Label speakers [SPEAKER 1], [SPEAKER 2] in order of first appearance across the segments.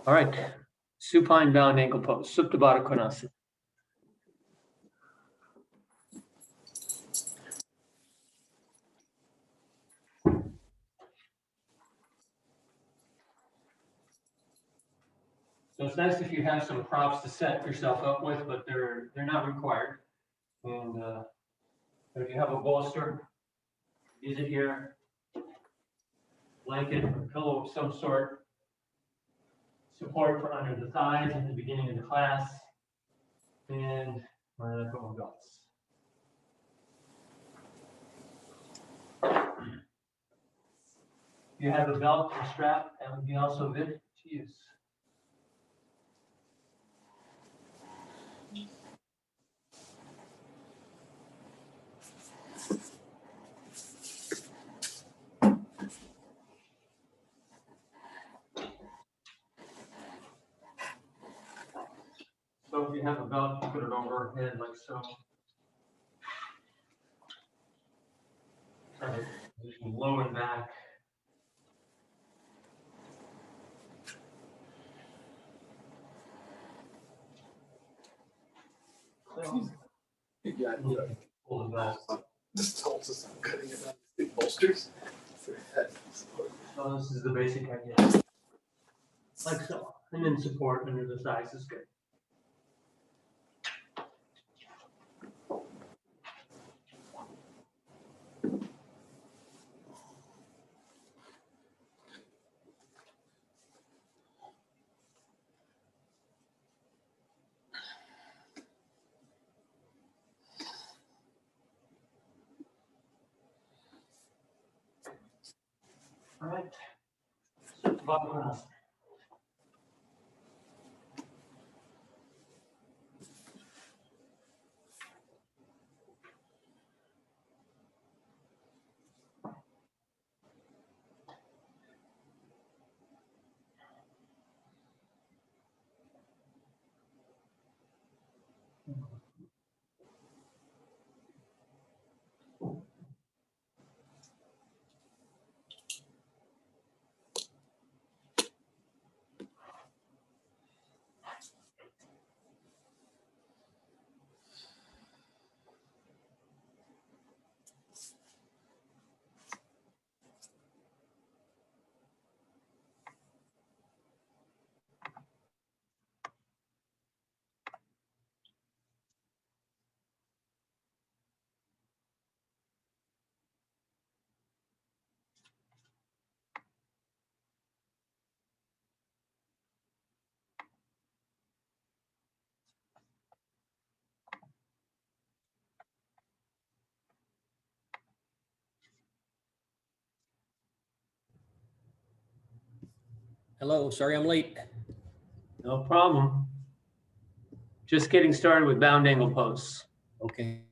[SPEAKER 1] All right, supine bound ankle pose, Supta Baddha Konasana. So it's nice if you have some props to set yourself up with, but they're not required. And if you have a bolster, use it here. Blanket or pillow of some sort. Support for under the thighs at the beginning of the class. And we're going to put my belts. If you have a belt or strap, that would be also good to use. So if you have a belt, you put it over your head like so. Try to position low and back. So,
[SPEAKER 2] Yeah,
[SPEAKER 1] pull the belt.
[SPEAKER 2] this tells us I'm cutting it out of big bolsters.
[SPEAKER 1] So this is the basic idea. Like so. And then support under the thighs is good. All right. Trikonasana.
[SPEAKER 3] Hello, sorry I'm late.
[SPEAKER 1] No problem. Just getting started with bound angle pose.
[SPEAKER 3] Okay.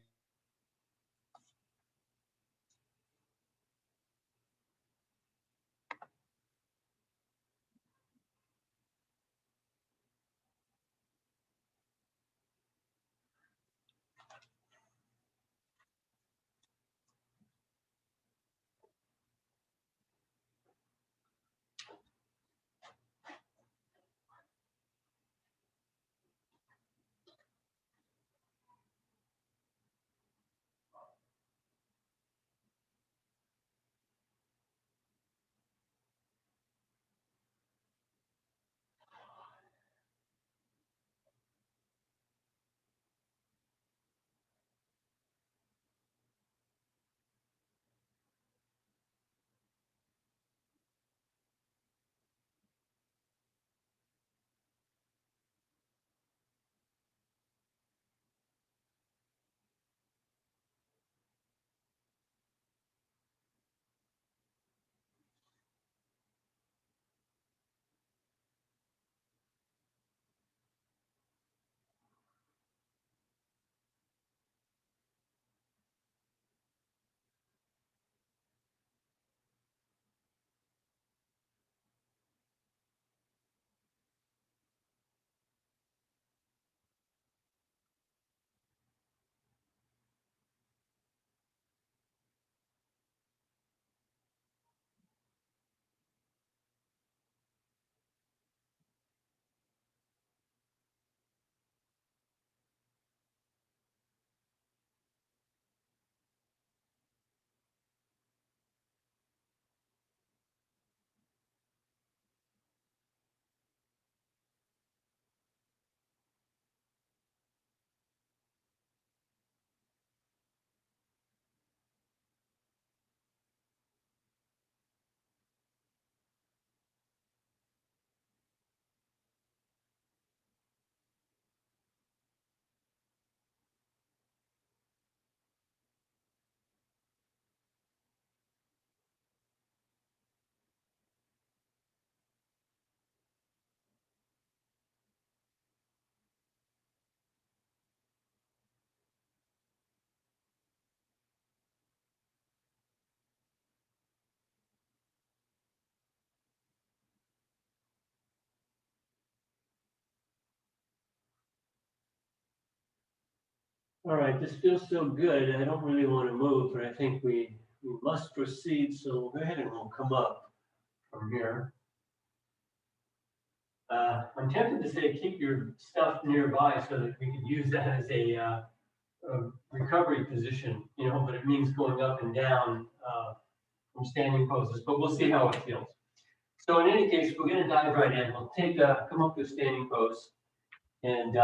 [SPEAKER 1] All right, this feels so good. I don't really want to move, but I think we must proceed. So we'll go ahead and we'll come up from here. I'm tempted to say keep your stuff nearby so that we could use that as a recovery position, but it means going up and down from standing poses, but we'll see how it feels. So in any case, we're going to dive right in. We'll come up to a standing pose and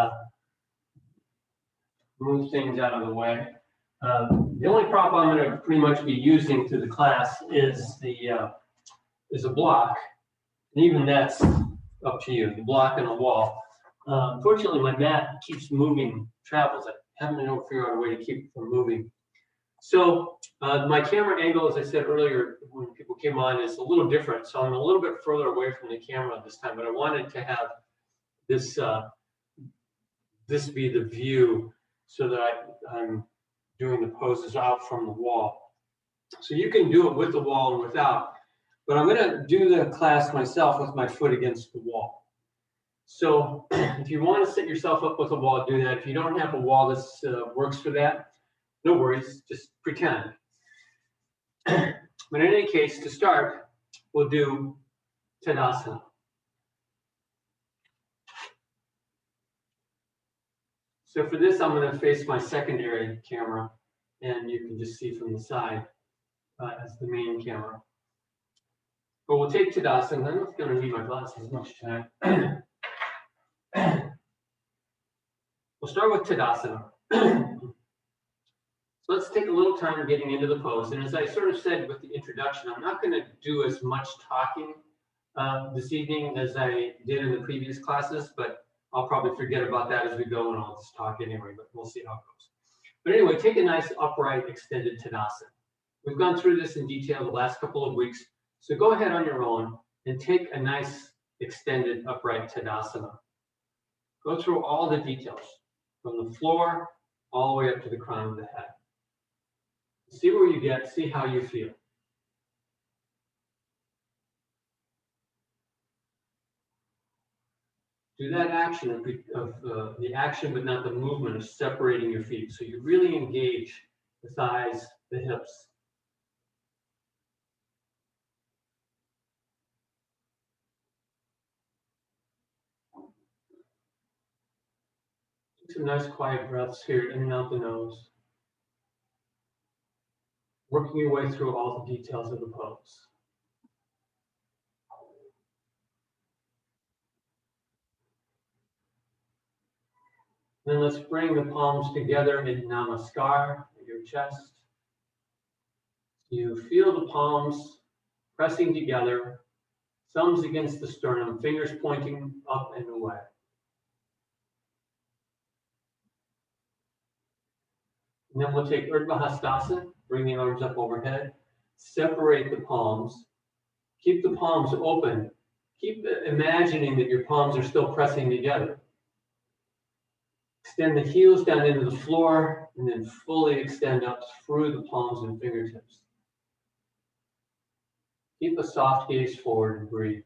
[SPEAKER 1] move things out of the way. The only prop I'm going to pretty much be using through the class is a block, and even that's up to you. The block and a wall. Unfortunately, my mat keeps moving, travels. I haven't been able to figure out a way to keep it from moving. So my camera angle, as I said earlier, when people came on, is a little different. So I'm a little bit further away from the camera this time, but I wanted to have this this be the view so that I'm doing the poses out from the wall. So you can do it with the wall and without, but I'm going to do the class myself with my foot against the wall. So if you want to set yourself up with a wall, do that. If you don't have a wall that works for that, no worries, just pretend. But in any case, to start, we'll do Tadasana. So for this, I'm going to face my secondary camera, and you can just see from the side as the main camera. But we'll take Tadasana. I'm not going to need my glasses much time. We'll start with Tadasana. So let's take a little time getting into the pose. And as I sort of said with the introduction, I'm not going to do as much talking this evening as I did in the previous classes, but I'll probably forget about that as we go and I'll just talk anyway, but we'll see how it goes. But anyway, take a nice upright extended Tadasana. We've gone through this in detail the last couple of weeks, so go ahead on your own and take a nice extended upright Tadasana. Go through all the details from the floor all the way up to the crown of the head. See where you get, see how you feel. Do that action of the action, but not the movement of separating your feet. So you really engage the thighs, the hips. Take some nice quiet breaths here in and out the nose. Working your way through all the details of the pose. Then let's bring the palms together in Namaskar at your chest. You feel the palms pressing together, thumbs against the sternum, fingers pointing up and away. And then we'll take Urdhva Hastasana, bring the arms up overhead, separate the palms, keep the palms open, keep imagining that your palms are still pressing together. Extend the heels down into the floor and then fully extend up through the palms and fingertips. Keep a soft gaze forward and breathe.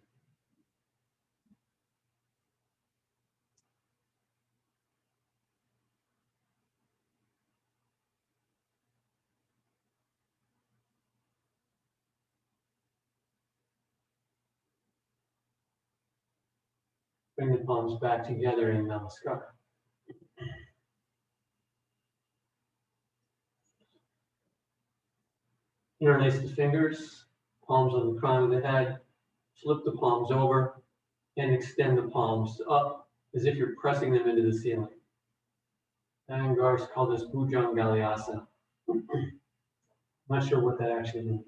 [SPEAKER 1] Bring the palms back together in Namaskar. Interlace the fingers, palms on the crown of the head, flip the palms over, and extend the palms up as if you're pressing them into the ceiling. Iyengars call this Bhujangalayasana. I'm not sure what that actually means.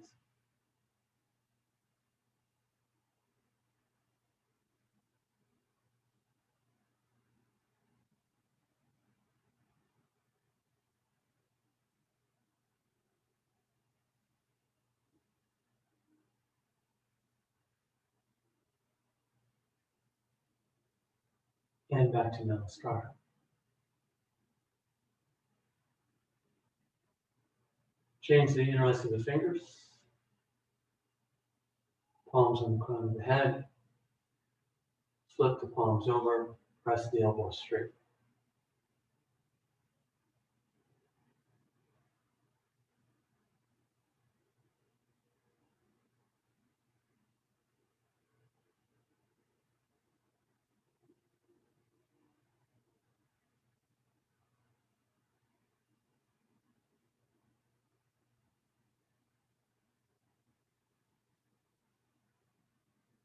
[SPEAKER 1] And back to Namaskar. Change the interlace of the fingers. Palms on the crown of the head. Flip the palms over. Press the elbows straight.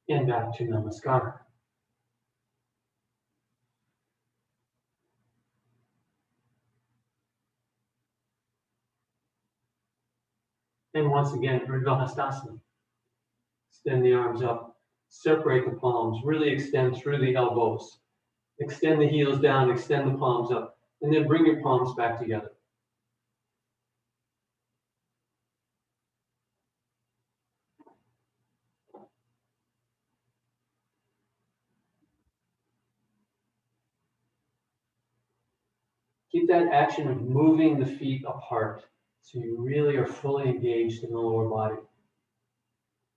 [SPEAKER 1] And back to Namaskar. And once again, Urdhva Hastasana. Extend the arms up, separate the palms, really extend through the elbows. Extend the heels down, extend the palms up, and then bring your palms back together. Keep that action of moving the feet apart so you really are fully engaged in the lower body.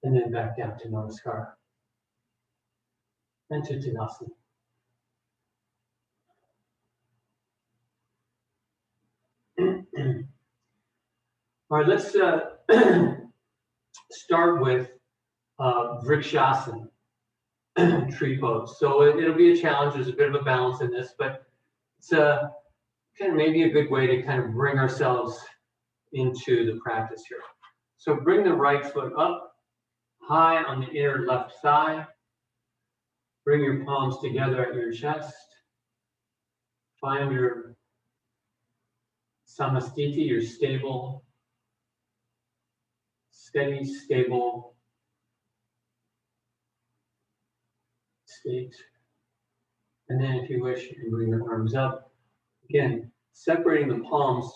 [SPEAKER 1] And then back down to Namaskar and to Tadasana. All right, let's start with Vrikshasana, tree pose. So it'll be a challenge. There's a bit of a balance in this, but it's kind of maybe a good way to kind of bring ourselves into the practice here. So bring the right foot up, high on the inner left thigh. Bring your palms together at your chest. Find your samastiti, your stable, steady, stable state. And then if you wish, you can bring your arms up. Again, separating the palms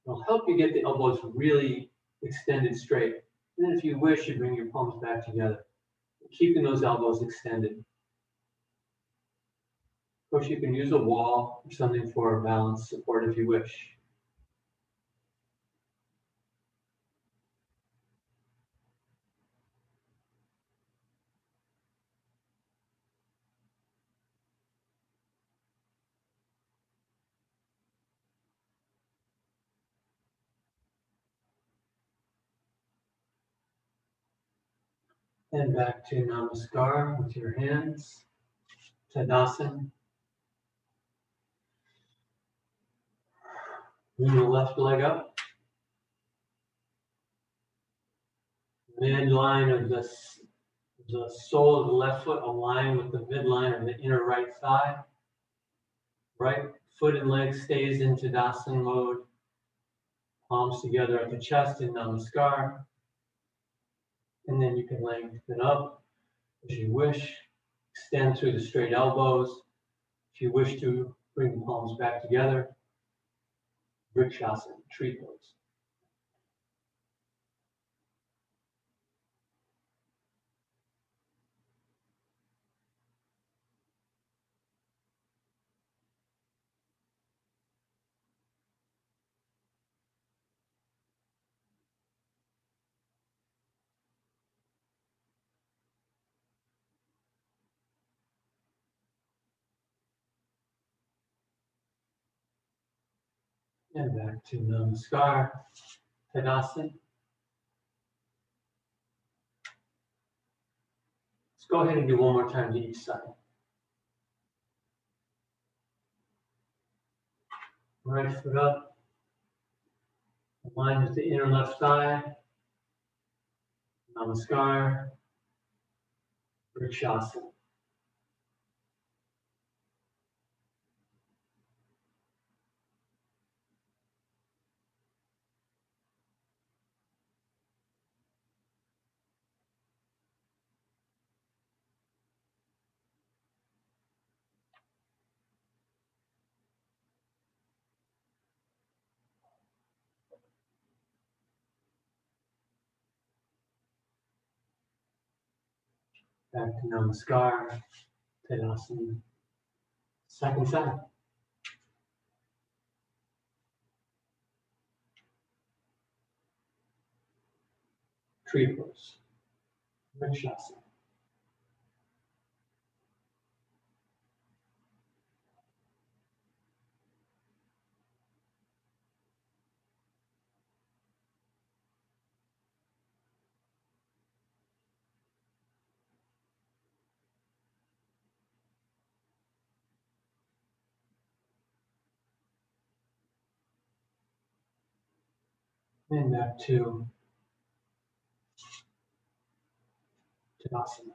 [SPEAKER 1] will help you get the elbows really extended straight. And then if you wish, you bring your palms back together, keeping those elbows extended. Of course, you can use a wall or something for balance support if you wish. And back to Namaskar with your hands. Tadasana. Bring the left leg up. Midline of the sole of the left foot align with the midline of the inner right thigh. Right foot and leg stays in Tadasana mode. Palms together at the chest in Namaskar. And then you can lengthen up as you wish. Extend through the straight elbows. If you wish to, bring the palms back together. Vrikshasana, tree pose. And back to Namaskar, Tadasana. Let's go ahead and do one more time to each side. Right foot up, align with the inner left thigh. Namaskar, Vrikshasana. Back to Namaskar, Tadasana. Second side. Tree pose, Vrikshasana. And back to Tadasana.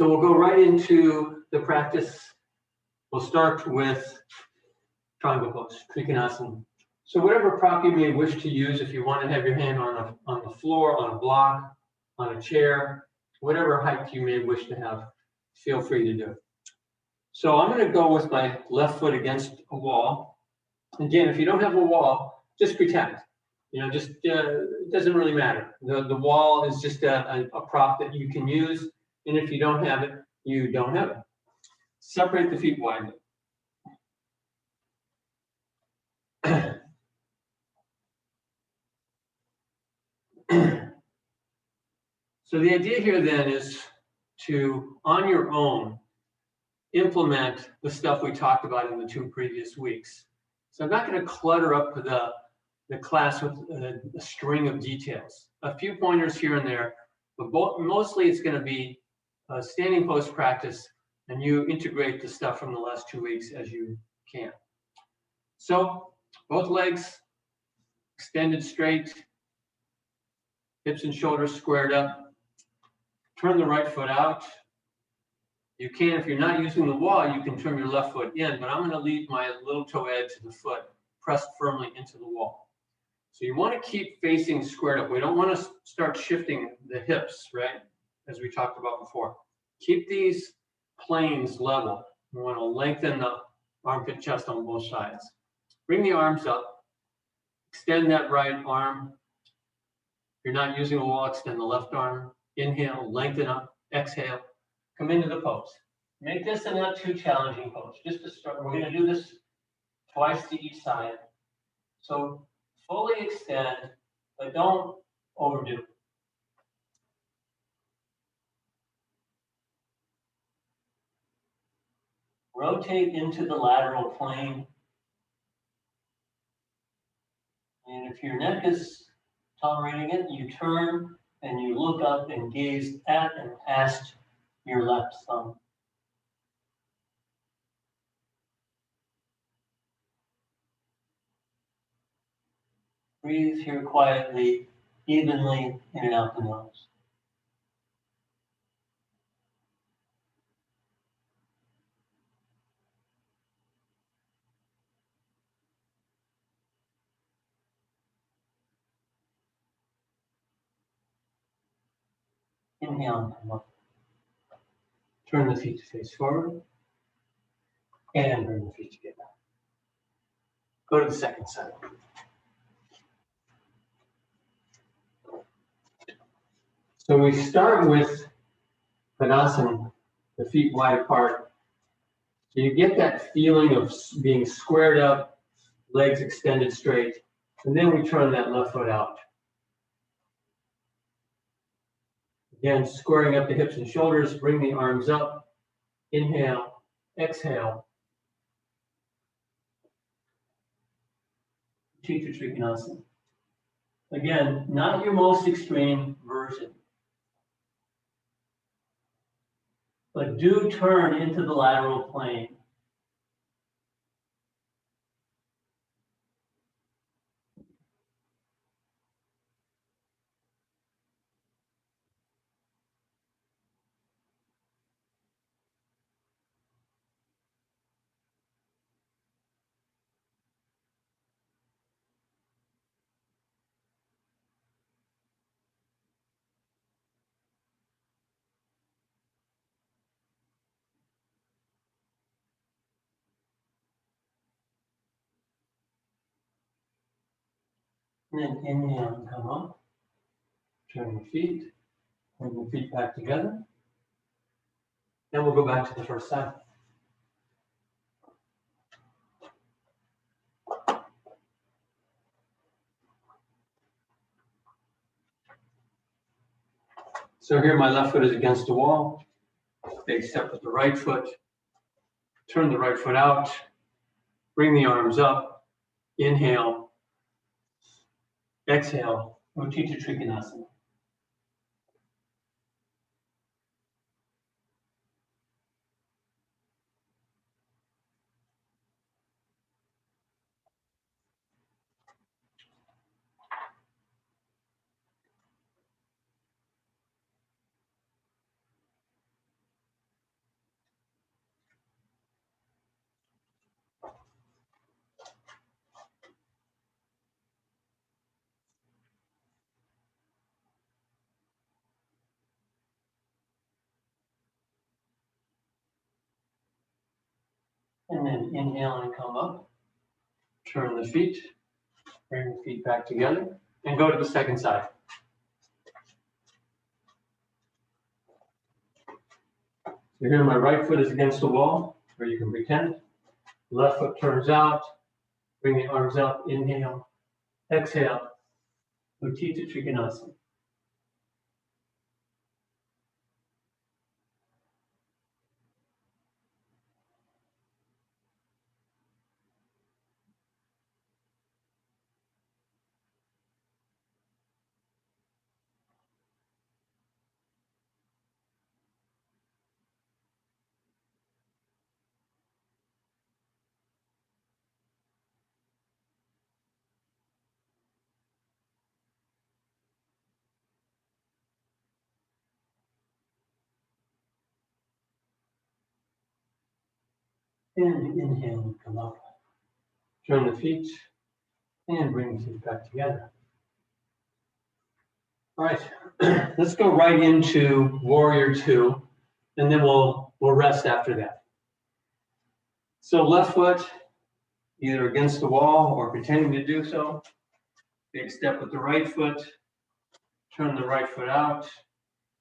[SPEAKER 1] So we'll go right into the practice. We'll start with triangle pose, Trikonasana. So whatever prop you may wish to use, if you want to have your hand on the floor, on a block, on a chair, whatever height you may wish to have, feel free to do it. So I'm going to go with my left foot against a wall. Again, if you don't have a wall, just pretend. It doesn't really matter. The wall is just a prop that you can use, and if you don't have it, you don't have it. Separate the feet widely. So the idea here then is to, on your own, implement the stuff we talked about in the 2 previous weeks. So I'm not going to clutter up the class with a string of details. A few pointers here and there, but mostly it's going to be a standing pose practice, and you integrate the stuff from the last 2 weeks as you can. So both legs extended straight, hips and shoulders squared up. Turn the right foot out. You can, if you're not using the wall, you can turn your left foot in, but I'm going to leave my little toe edge of the foot pressed firmly into the wall. So you want to keep facing squared up. We don't want to start shifting the hips, right? As we talked about before. Keep these planes level. We want to lengthen the armpit chest on both sides. Bring the arms up. Extend that right arm. If you're not using a wall, extend the left arm. Inhale, lengthen up. Exhale. Come into the pose. Make this a not too challenging pose. Just to start, we're going to do this twice to each side. So fully extend, but don't overdo it. Rotate into the lateral plane. And if your neck is tolerating it, you turn and you look up and gaze at and past your left thumb. Breathe here quietly, evenly in and out the nose. Inhale and come up. Turn the feet to face forward. And bring the feet together. Go to the second side. So we start with Trikonasana, the feet wide apart. So you get that feeling of being squared up, legs extended straight, and then we turn that left foot out. Again, squaring up the hips and shoulders, bring the arms up, inhale, exhale. Teacher Trikonasana. Again, not your most extreme version. But do turn into the lateral plane. And then inhale and come up. Turn your feet. Bring your feet back together. Then we'll go back to the first side. So here my left foot is against the wall. Big step with the right foot. Turn the right foot out. Bring the arms up. Inhale. Exhale. Utthita Trikonasana. And then inhale and come up. Turn the feet, bring the feet back together, and go to the second side. So here my right foot is against the wall, or you can pretend. Left foot turns out, bring the arms up, inhale, exhale, Utthita Trikonasana. And inhale and come up. Turn the feet and bring the feet back together. All right, let's go right into Warrior Two, and then we'll rest after that. So left foot either against the wall or pretending to do so. Big step with the right foot. Turn the right foot out.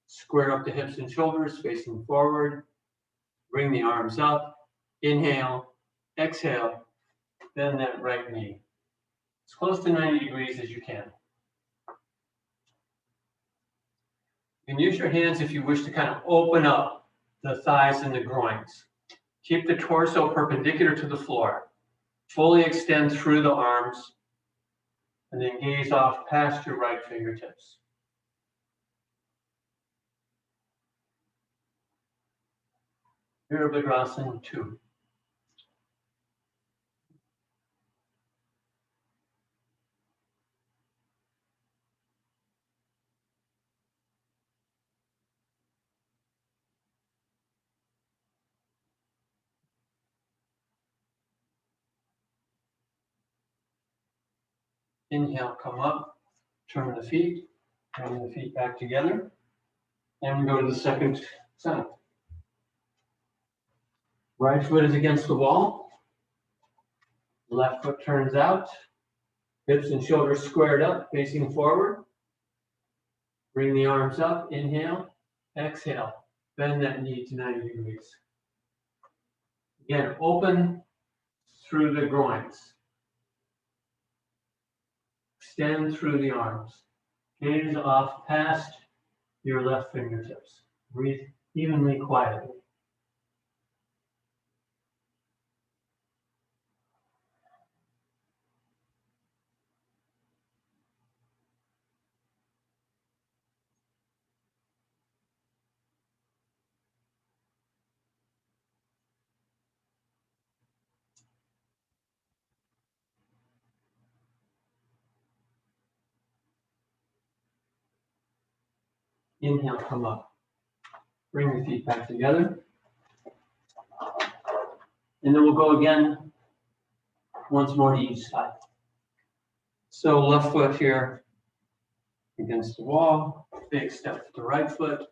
[SPEAKER 1] Square up the hips and shoulders, facing forward. Bring the arms up. Inhale, exhale, bend that right knee. As close to 90 degrees as you can. You can use your hands if you wish to kind of open up the thighs and the groins. Keep the torso perpendicular to the floor. Fully extend through the arms, and then gaze off past your right fingertips. Virabhadrasana 2. Inhale, come up, turn the feet, bring the feet back together, and we go to the second side. Right foot is against the wall. Left foot turns out. Hips and shoulders squared up, facing forward. Bring the arms up, inhale, exhale. Bend that knee to 90 degrees. Again, open through the groins. Extend through the arms. Gaze off past your left fingertips. Breathe evenly, quietly. Inhale, come up. Bring the feet back together. And then we'll go again, once more to each side. So left foot here against the wall. Big step with the right foot.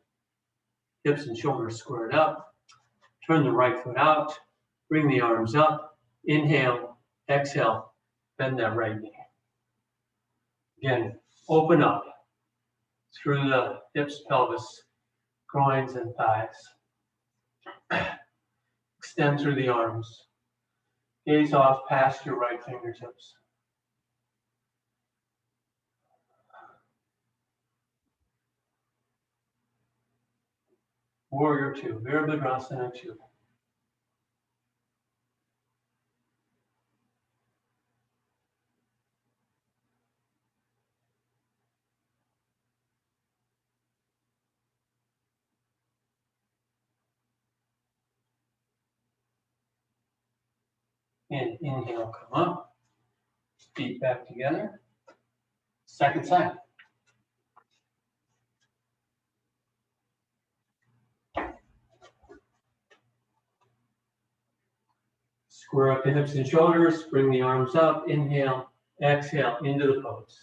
[SPEAKER 1] Hips and shoulders squared up. Turn the right foot out. Bring the arms up. Inhale, exhale, bend that right knee. Again, open up through the hips, pelvis, groins, and thighs. Extend through the arms. Gaze off past your right fingertips. Warrior Two, Virabhadrasana 2. And inhale, come up. Feet back together. Second side. Square up the hips and shoulders. Bring the arms up. Inhale, exhale, into the pose.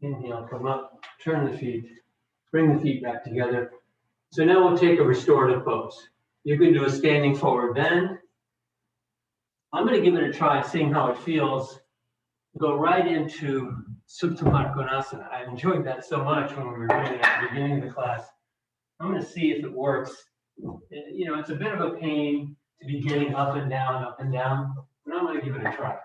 [SPEAKER 1] Inhale, come up, turn the feet, bring the feet back together. So now we'll take a restorative pose. You can do a standing forward bend. I'm going to give it a try, seeing how it feels. Go right into Supta Trikonasana. I enjoyed that so much when we were doing it at the beginning of the class. I'm going to see if it works. You know, it's a bit of a pain to be getting up and down, but I'm going to give it a try.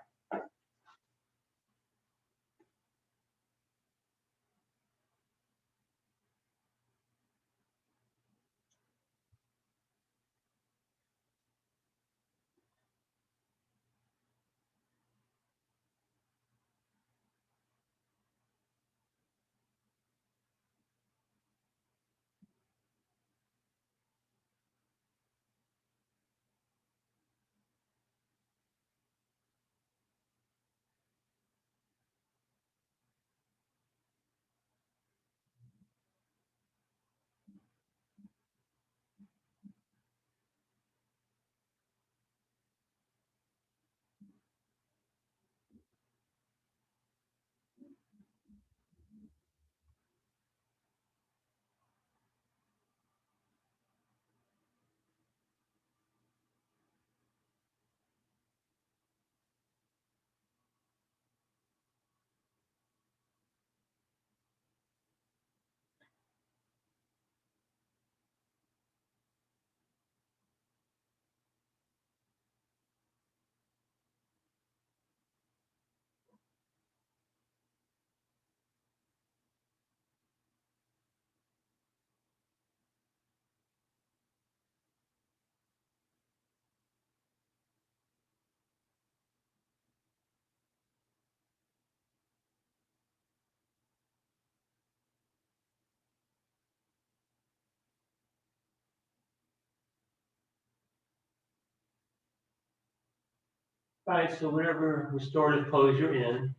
[SPEAKER 1] All right, so whatever restorative pose you're in,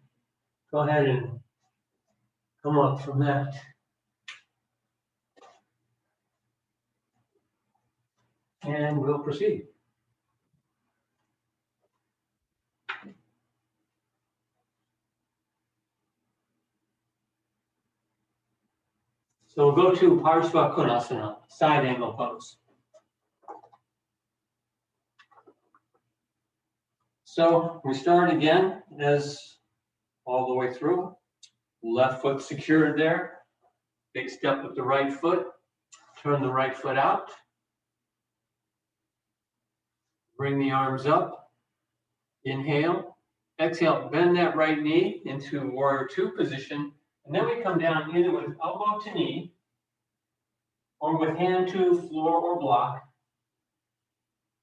[SPEAKER 1] go ahead and come up from that. And we'll proceed. So we'll go to Trikonasana, side angle pose. So we start again as all the way through. Left foot secured there. Big step with the right foot. Turn the right foot out. Bring the arms up. Inhale. Exhale, bend that right knee into warrior two position. And then we come down either with elbow to knee or with hand to floor or block.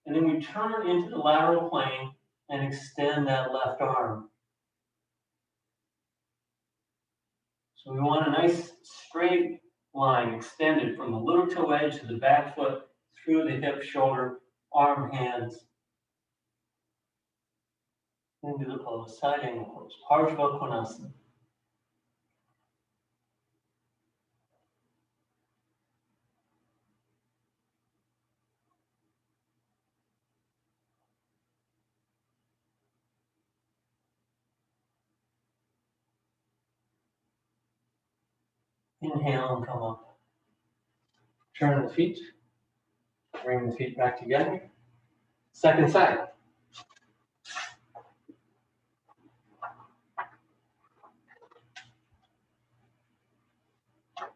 [SPEAKER 1] And then we turn into the lateral plane and extend that left arm. So we want a nice straight line extended from the little toe edge to the back foot through the hip, shoulder, arm, hands into the pose, side angle pose, Trikonasana. Inhale and come up. Turn the feet, bring the feet back together. Second side.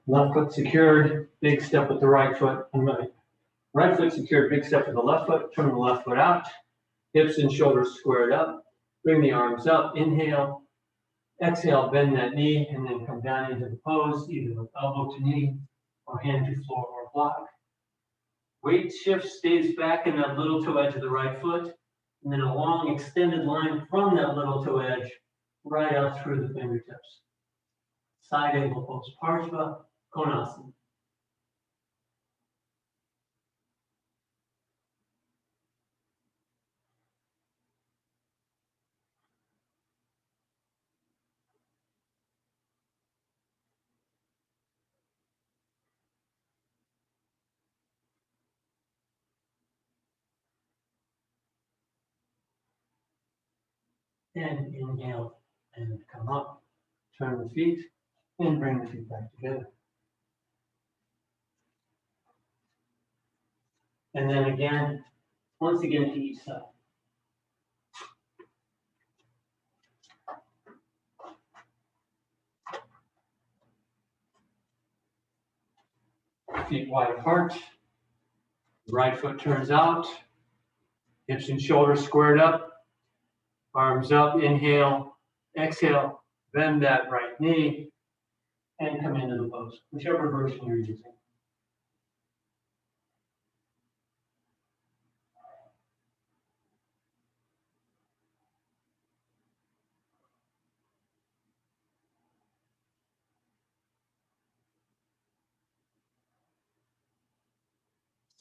[SPEAKER 1] Left foot secured, big step with the right foot. Right foot secured, big step with the left foot. Turn the left foot out. Hips and shoulders squared up. Bring the arms up. Inhale. Exhale, bend that knee, and then come down into the pose, either with elbow to knee or hand to floor or block. Weight shift stays back in that little toe edge of the right foot, and then a long extended line from that little toe edge right out through the fingertips. Side angle pose, Trikonasana. And inhale and come up. Turn the feet. And bring the feet back together. And then again, once again to each side. Feet wide apart. Right foot turns out. Hips and shoulders squared up. Arms up, inhale, exhale, bend that right knee, and come into the pose, whichever version you're using.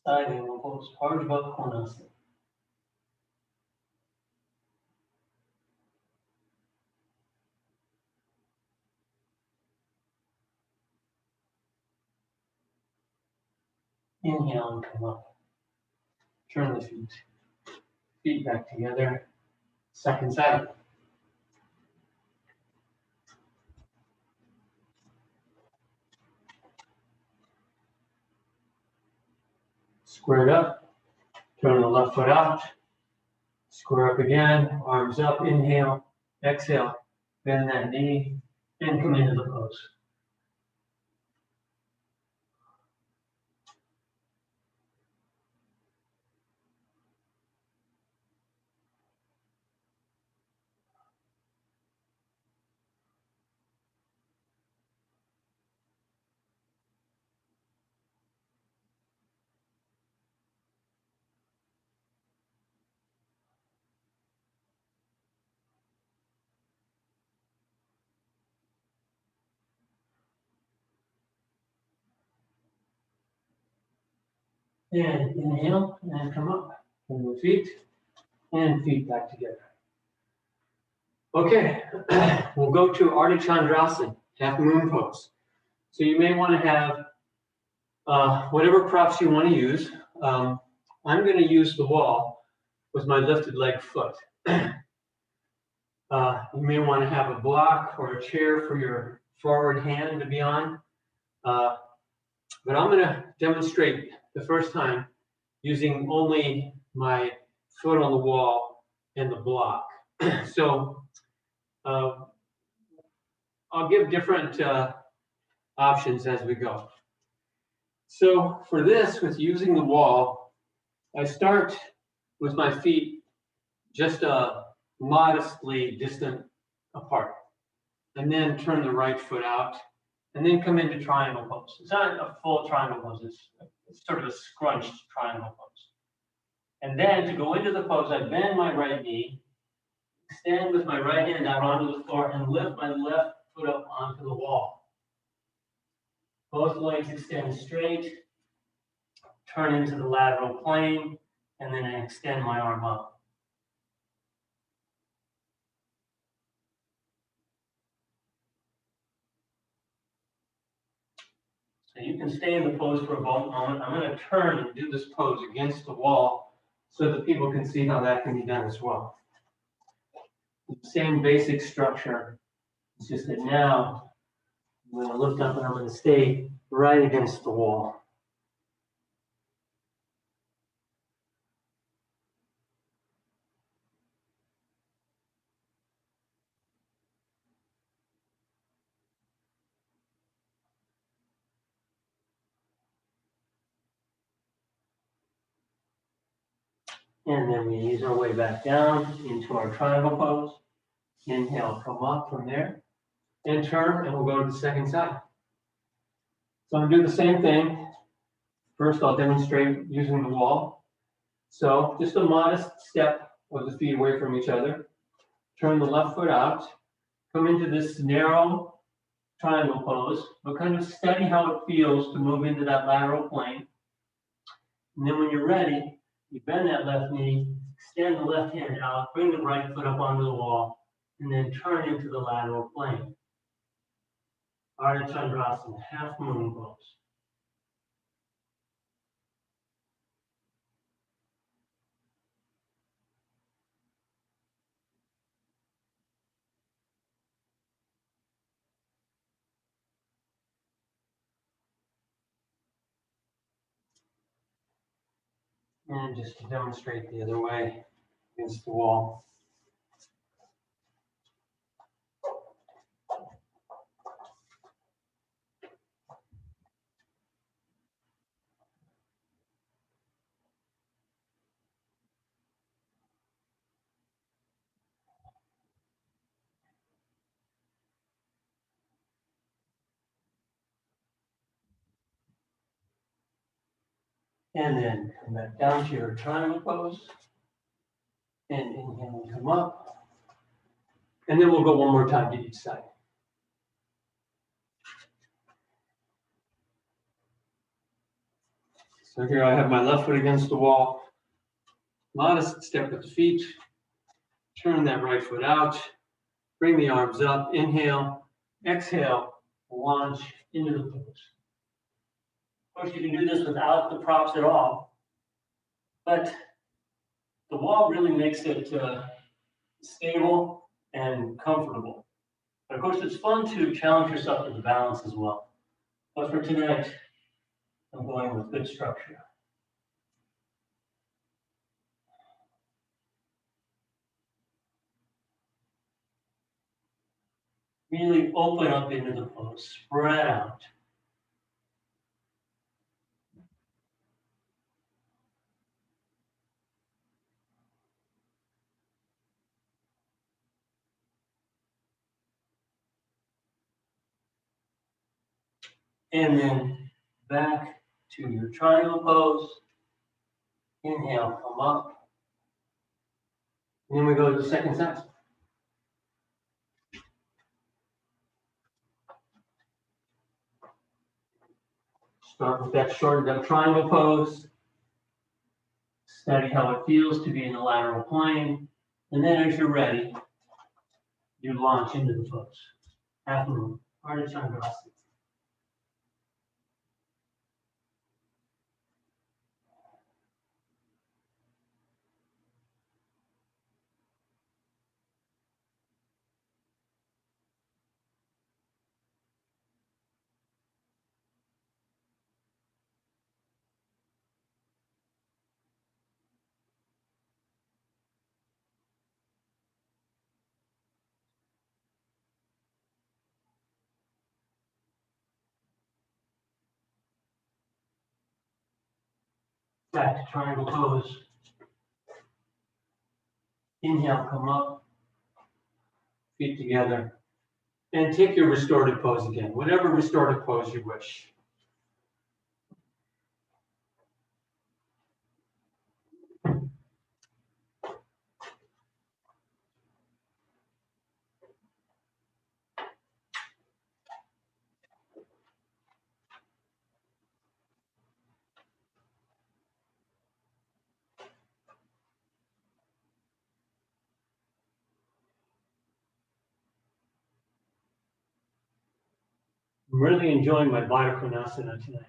[SPEAKER 1] Side angle pose, Ardha Trikonasana. Inhale and come up. Turn the feet back together. Second side. Squared up. Turn the left foot out. Square up again. Arms up. Inhale. Exhale. Bend that knee and come into the pose. And inhale and come up. Bring the feet and feet back together. Okay, we'll go to Ardha Chandrasana, half moon pose. So you may want to have whatever props you want to use. I'm going to use the wall with my lifted leg foot. You may want to have a block or a chair for your forward hand to be on. But I'm going to demonstrate the first time using only my foot on the wall and the block. So I'll give different options as we go. So for this, with using the wall, I start with my feet just modestly distant apart, and then turn the right foot out, and then come into triangle pose. It's not a full triangle pose, it's sort of a scrunched triangle pose. And then to go into the pose, I bend my right knee, extend with my right hand out onto the floor, and lift my left foot up onto the wall. Both legs extend straight, turn into the lateral plane, and then I extend my arm up. So you can stay in the pose for a moment. I'm going to turn and do this pose against the wall so that people can see how that can be done as well. Same basic structure. It's just that now I'm going to lift up and I'm going to stay right against the wall. And then we ease our way back down into our triangle pose. Inhale, come up from there, and turn, and we'll go to the second side. So I'm going to do the same thing. First, I'll demonstrate using the wall. So just a modest step with the feet away from each other. Turn the left foot out. Come into this narrow triangle pose, but kind of study how it feels to move into that lateral plane. And then when you're ready, you bend that left knee, extend the left hand out, bring the right foot up onto the wall, and then turn into the lateral plane. Ardha Chandrasana, half moon pose. And just to demonstrate the other way against the wall. And then come back down to your triangle pose. And inhale and come up. And then we'll go one more time to each side. So here I have my left foot against the wall. Modest step with the feet. Turn that right foot out. Bring the arms up. Inhale. Exhale. Launch into the pose. Of course, you can do this without the props at all. But the wall really makes it stable and comfortable. But of course, it's fun to challenge yourself with the balance as well. But for tonight, I'm going with good structure. Really open up into the pose, spread out. And then back to your triangle pose. Inhale, come up. And then we go to the second side. Start with that shortened up triangle pose. Study how it feels to be in the lateral plane. And then as you're ready, you launch into the pose. Half moon, Ardha Chandrasana. Back to triangle pose. Inhale, come up, feet together, and take your restorative pose again, whatever restorative pose you wish. I'm really enjoying my Trikonasana tonight.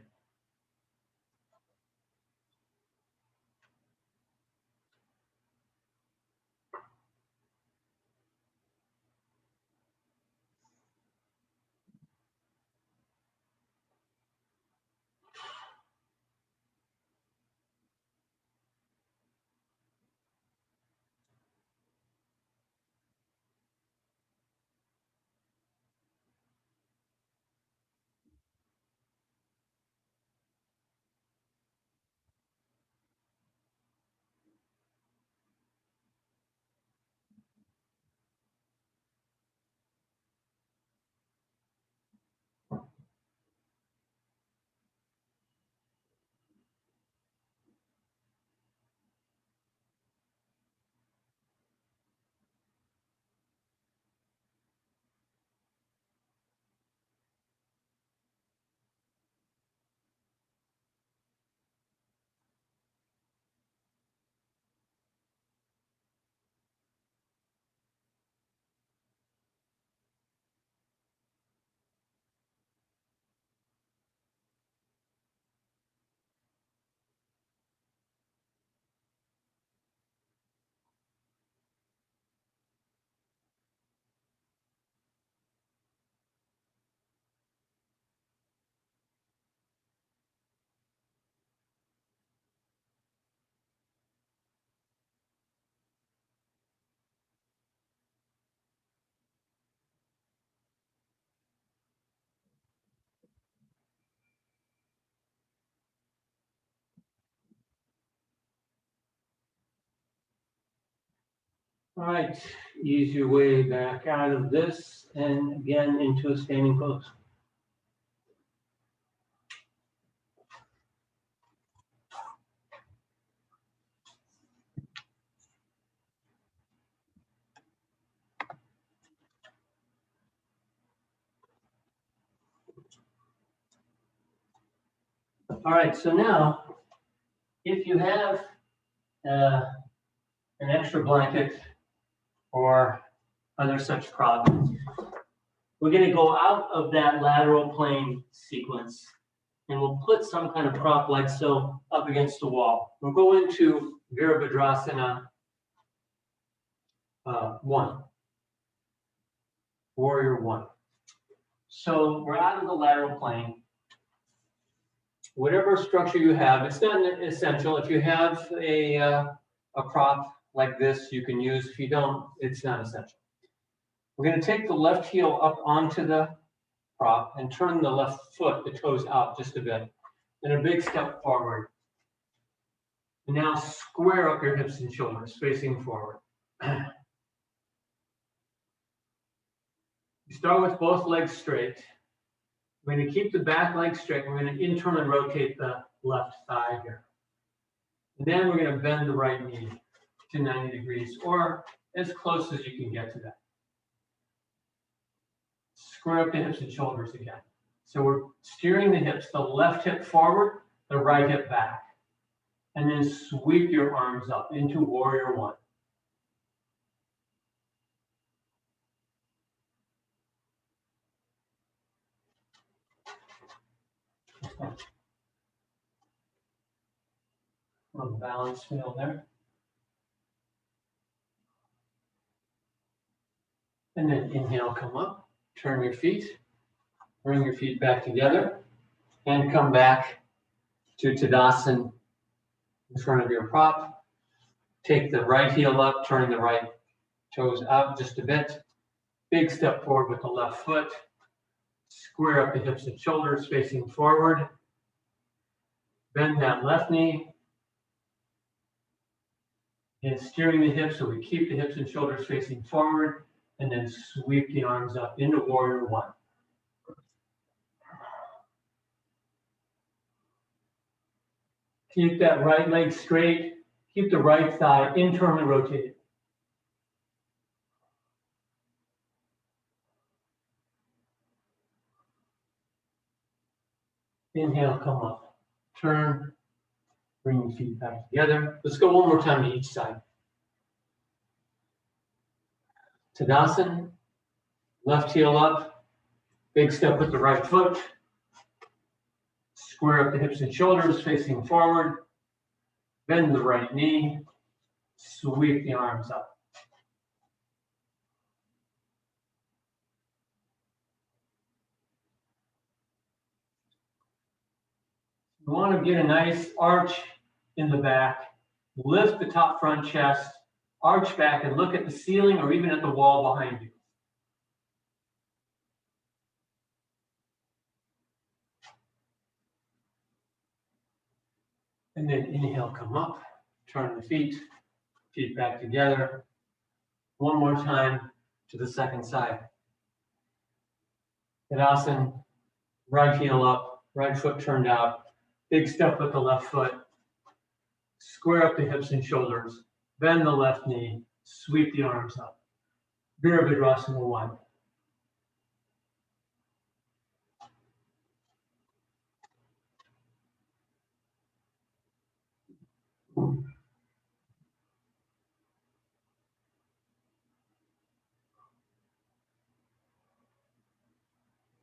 [SPEAKER 1] All right, ease your way back out of this and again into a standing pose. All right, so now, if you have an extra blanket or other such prop, we're going to go out of that lateral plane sequence and we'll put some kind of prop like so up against the wall. We'll go into Virabhadrasana 1, Warrior 1. So we're out of the lateral plane. Whatever structure you have, it's not essential. If you have a prop like this, you can use. If you don't, it's not essential. We're going to take the left heel up onto the prop and turn the left foot, the toes out just a bit, and a big step forward. And now square up your hips and shoulders, facing forward. You start with both legs straight. We're going to keep the back leg straight. We're going to internally rotate the left thigh here. And then we're going to bend the right knee to 90 degrees, or as close as you can get to that. Square up the hips and shoulders again. So we're steering the hips, the left hip forward, the right hip back. And then sweep your arms up into Warrior 1. A little balance feel there. And then inhale, come up, turn your feet, bring your feet back together, and come back to Tadasana in front of your prop. Take the right heel up, turn the right toes out just a bit. Big step forward with the left foot. Square up the hips and shoulders facing forward. Bend that left knee. And steering the hips so we keep the hips and shoulders facing forward. And then sweep the arms up into Warrior 1. Keep that right leg straight. Keep the right thigh internally rotated. Inhale, come up. Turn. Bring your feet back together. Let's go one more time to each side. Tadasana. Left heel up. Big step with the right foot. Square up the hips and shoulders facing forward. Bend the right knee. Sweep the arms up. You want to get a nice arch in the back. Lift the top front chest. Arch back and look at the ceiling or even at the wall behind you. And then inhale, come up. Turn the feet back together. One more time to the second side. Tadasana, right heel up, right foot turned out. Big step with the left foot. Square up the hips and shoulders. Bend the left knee. Sweep the arms up. Virabhadrasana 1.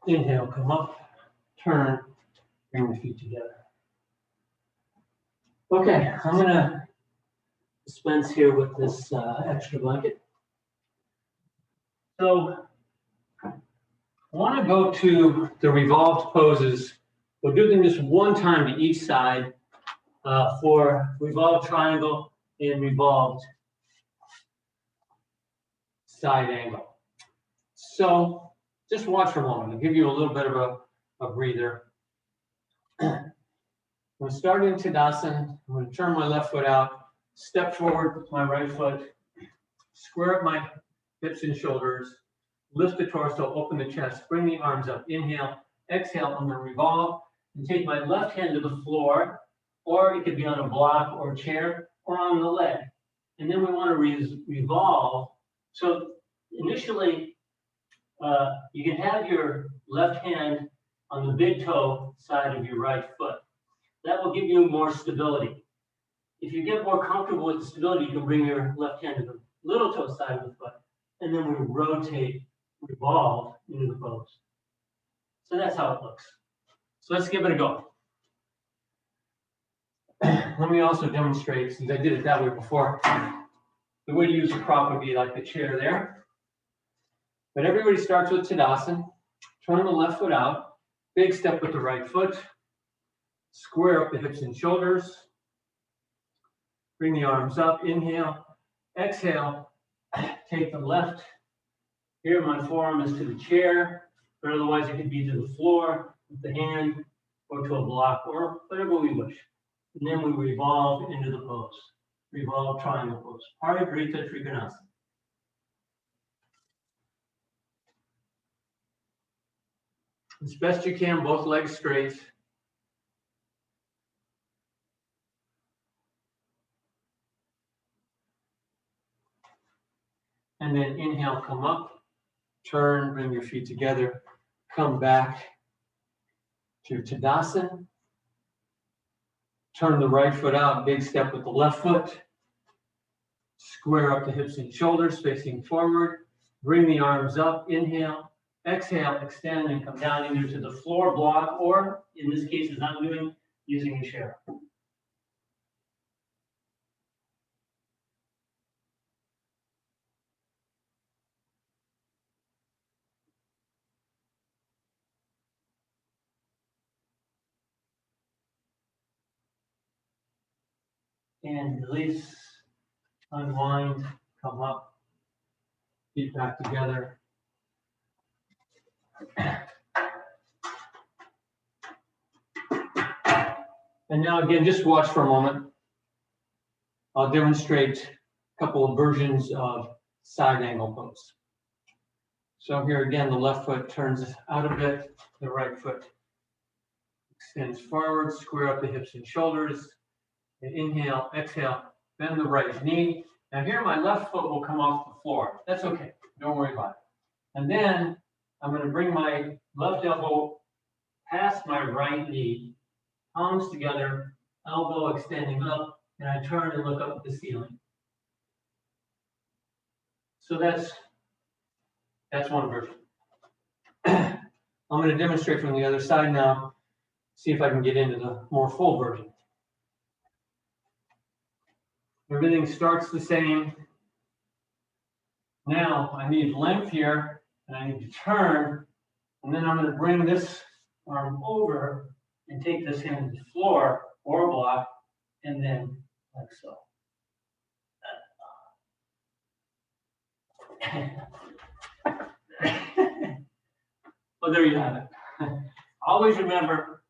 [SPEAKER 1] Inhale, come up, turn, bring the feet together. Okay, I'm gonna dispense here with this extra blanket. So I wanna go to the revolved poses. We'll do them just one time to each side for revolved triangle and revolved side angle. So just watch for a moment. I'll give you a little bit of a breather. I'm going to start in Tadasana. I'm going to turn my left foot out, step forward with my right foot, square up my hips and shoulders, lift the torso, open the chest, bring the arms up, inhale, exhale, I'm gonna revolve and take my left hand to the floor, or it could be on a block or a chair or on the leg. And then we wanna revolve. So initially, you can have your left hand on the big toe side of your right foot. That will give you more stability. If you get more comfortable with the stability, you can bring your left hand to the little toe side of the foot, and then we rotate, revolve into the pose. So that's how it looks. So let's give it a go. Let me also demonstrate, since I did it that way before, the way to use a prop would be like the chair there. But everybody starts with Tadasana. Turn the left foot out, big step with the right foot, square up the hips and shoulders, bring the arms up, inhale, exhale, take the left. Here my forearm is to the chair, but otherwise it could be to the floor with the hand or to a block or whatever we wish. And then we revolve into the pose. Revolve triangle pose. Parivrita Trikonasana. As best you can, both legs straight. And then inhale, come up, turn, bring your feet together, come back to Tadasana. Turn the right foot out, big step with the left foot. Square up the hips and shoulders, facing forward. Bring the arms up, inhale, exhale, extend, and come down either to the floor block, or in this case, as I'm doing, using a chair. And release, unwind, come up, feet back together. And now again, just watch for a moment. I'll demonstrate a couple of versions of side angle pose. So here again, the left foot turns out a bit, the right foot extends forward, square up the hips and shoulders. And inhale, exhale, bend the right knee. Now here my left foot will come off the floor. That's okay, don't worry about it. And then I'm gonna bring my left elbow past my right knee, palms together, elbow extending up, and I turn and look up at the ceiling. So that's one version. I'm going to demonstrate from the other side now, see if I can get into the more full version. Everything starts the same. Now I need length here, and I need to turn, and then I'm going to bring this arm over and take this hand to the floor or block, and then like so. Well, there you have it. Always remember,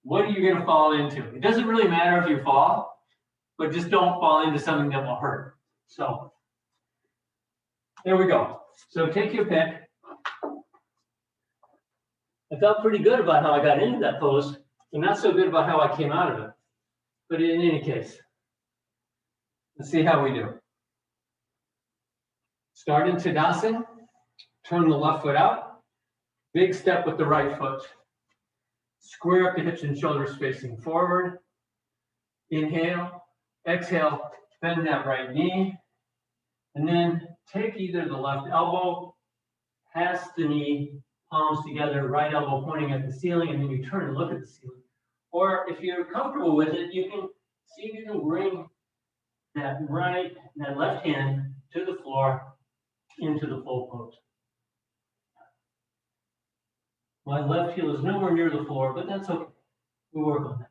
[SPEAKER 1] what are you going to fall into? It doesn't really matter if you fall, but just don't fall into something that will hurt. So there we go. So take your pick. I felt pretty good about how I got into that pose, and not so good about how I came out of it. But in any case, let's see how we do. Start in Tadasana, turn the left foot out, big step with the right foot, square up the hips and shoulders facing forward, inhale, exhale, bend that right knee, and then take either the left elbow past the knee, palms together, right elbow pointing at the ceiling, and then you turn and look at the ceiling. Or if you're comfortable with it, you can see if you can bring that left hand to the floor into the full pose. My left heel is nowhere near the floor, but that's okay. We'll work on that.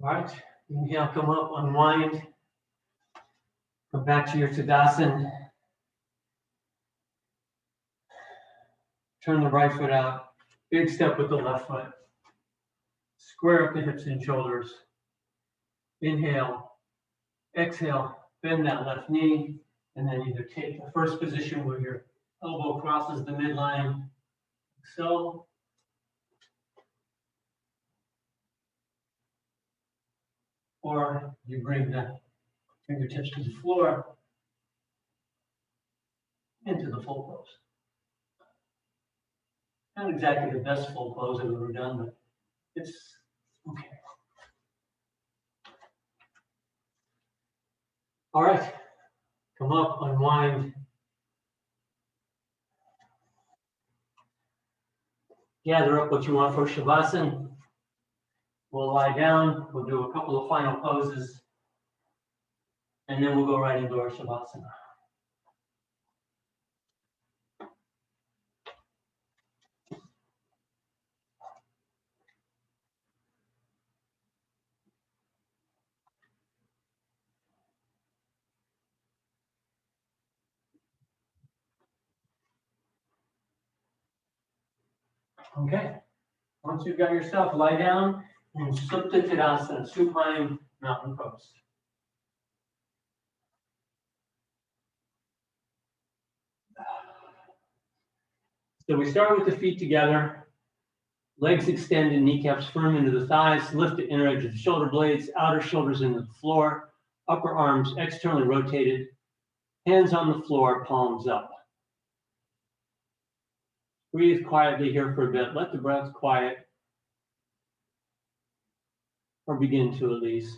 [SPEAKER 1] All right, inhale, come up, unwind. Come back to your Tadasana. Turn the right foot out, Big step with the left foot. Square up the hips and shoulders. Inhale, exhale, bend that left knee, and then either take the first position where your elbow crosses the midline, so. Or you bring the fingertips to the floor into the full pose. Not exactly the best full pose I've ever done, but it's okay. All right, come up, unwind. Gather up what you want for Shavasana. We'll lie down, we'll do a couple of final poses, and then we'll go right into our Shavasana. Okay, once you've got yourself, lie down in Supta Tadasana, supine mountain pose. So we start with the feet together, legs extended, kneecaps firm into the thighs, lift the inner edge of the shoulder blades, outer shoulders into the floor, upper arms externally rotated, hands on the floor, palms up. Breathe quietly here for a bit. Let the breath quiet, or begin to at least.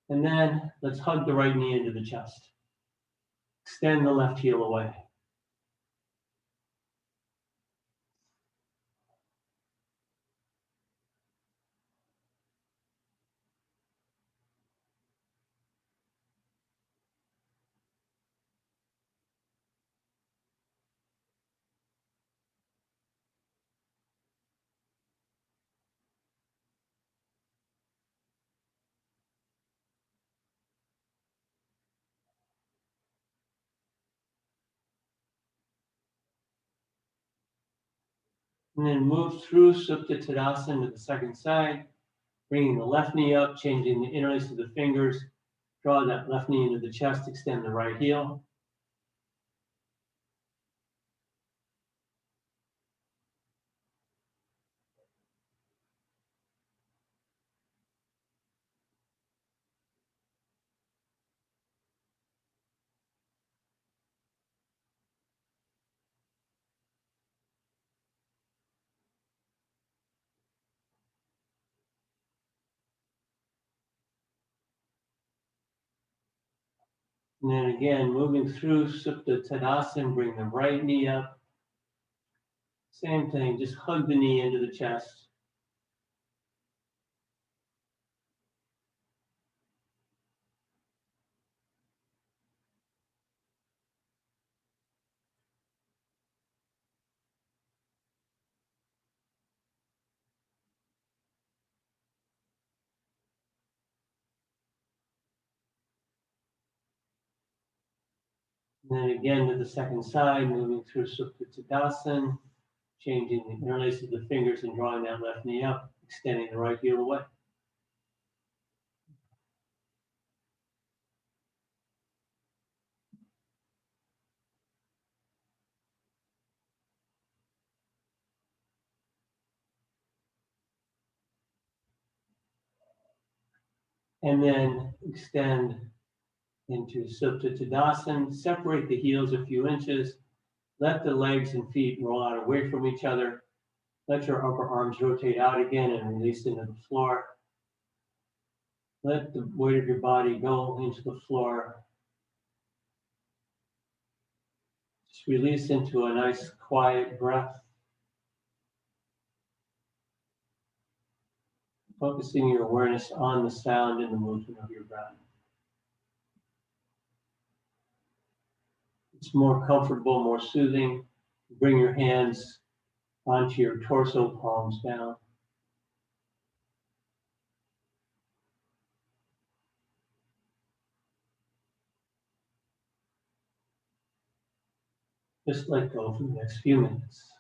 [SPEAKER 1] And then let's hug the right knee into the chest. Extend the left heel away. And then move through Supta Tadasana to the second side, bringing the left knee up, changing the interlace of the fingers. Draw that left knee into the chest, extend the right heel. And then again, moving through Supta Tadasana, bring the right knee up. Same thing, just hug the knee into the chest. And then again to the second side, moving through Supta Tadasana, changing the interlace of the fingers and drawing that left knee up, extending the right heel away. And then extend into Supta Tadasana, separate the heels a few inches, let the legs and feet roll out away from each other. Let your upper arms rotate out again and release into the floor. Let the weight of your body go into the floor. Just release into a nice quiet breath. Focusing your awareness on the sound and the movement of your breath. It's more comfortable, more soothing. Bring your hands onto your torso, palms down. Just let go for the next few minutes.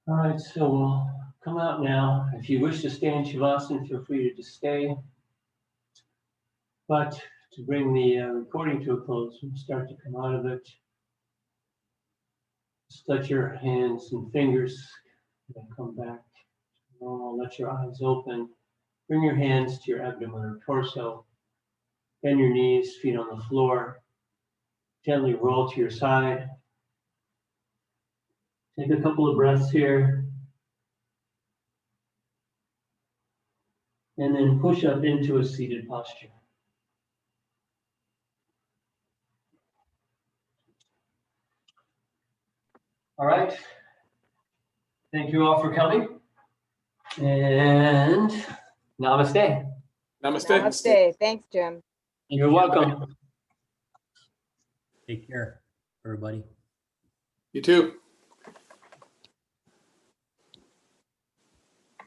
[SPEAKER 1] All right, so we'll come out now. If you wish to stay in Shavasana, feel free to just stay. But to bring the recording to a close, we'll start to come out of it. Just let your hands and fingers come back to normal. Let your eyes open. Bring your hands to your abdomen or torso. Bend your knees, feet on the floor. gently roll to your side. Take a couple of breaths here. And then push up into a seated posture. All right. Thank you all for coming. And namaste.
[SPEAKER 2] Namaste.
[SPEAKER 4] Namaste. Thanks, Jim.
[SPEAKER 1] You're welcome.
[SPEAKER 3] Take care, everybody.
[SPEAKER 2] You too.